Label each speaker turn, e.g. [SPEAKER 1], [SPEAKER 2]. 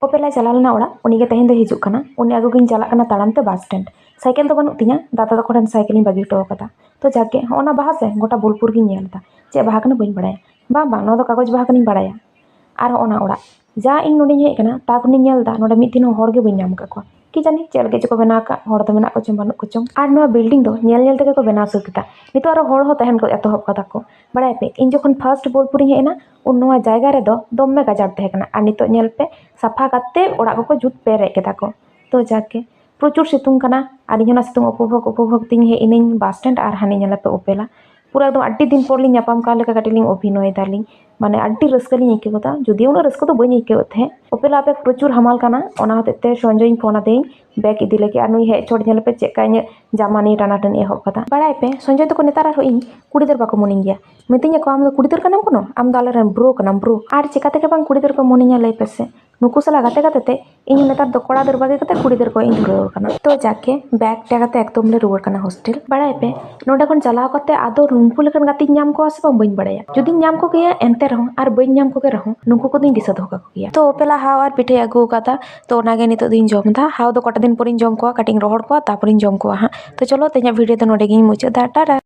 [SPEAKER 1] ओपेला चला लेना ओड़ा उनी के तेहेन दो हिजुग कना उनी आगु गिन चला कना ताड़ाम ते बस स्टैंड साइकेल तो बनू तिया दादा तको ठेन साइकेल बागी हटो कदा तो जाके होना बाहा से गोटा बोलपुर गिन नेलदा चे बाहा कना बइन बड़ाया बा नो दो कागज बाहा कनिन बड़ाया आर होना ओड़ा जा इन नोडी हेज कना ता कुनी नेलदा नोडे मिद दिन होर गे बइन नाम का कि जानी चेल के को बना का होर तो मेना को चम बानु को चम आर नो बिल्डिंग दो नेल नेल तेगे को बना सुकिता नितो आरो होर हो तहन को एतहब कदा को बड़ाय पे इन जखन फर्स्ट बोलपुर हेना उन नोआ जायगा रे दो दमे गाजार तहे कना आर नितो नेल पे साफा काते ओड़ा को जुट पेरे केदा को तो जाके प्रचुर सितुंग कना आर इना सितुंग उपभोग तिंग हे इनिन बस स्टैंड आर हानि नेला पे ओपेला पूरा एकदम अड्डी दिन पर लिंग यापाम का लेका कटिलिंग अभिनय दालिंग माने अड्डी रस्कलिंग इकेवता जुदी उना रस्क तो बई इकेवत थे ओपेला पे प्रचुर हमाल काना ओना होते संजय फोन आदे बैग इदी लेके आर नुई हे छोड़ नेल पे चेक का जामा नि टाना टन एहब कदा बड़ाय पे संजय तो को नेतार आरो इन कुड़ीदर बाको मोनिंग गया मितिंग को आम दो कुड़ीदर कनाम कोनो आम दो आले ब्रो कनाम ब्रो आर चिकाते के बांग कुड़ीदर को मोनिंग लई पेसे नुकु सला गाते गाते ते इन नेतार दो कोड़ा दर बागे कते कुड़ीदर को इन धुरो कना तो जाके बैग टेगाते एकदम ले रुवर कना हॉस्टल बड़ाय पे नोडे खन चलाव कते आदो रुंकु लेकन गाती नाम को आसे बांग बइन बड़ाया जुदी नाम को गया एंते रहो आर बइन नाम को के रहो नुकु को दिन दिसा दो का गया तो ओपेला हाव आर पिठे अगु काता तो ओनागे नितो दिन जम दा हाव दो कटा दिन पोरिन जम को कटिंग रोहड़ को तापरिन जम को हा तो चलो तेजा वीडियो तो नोडे गिन मुचादा टाटा।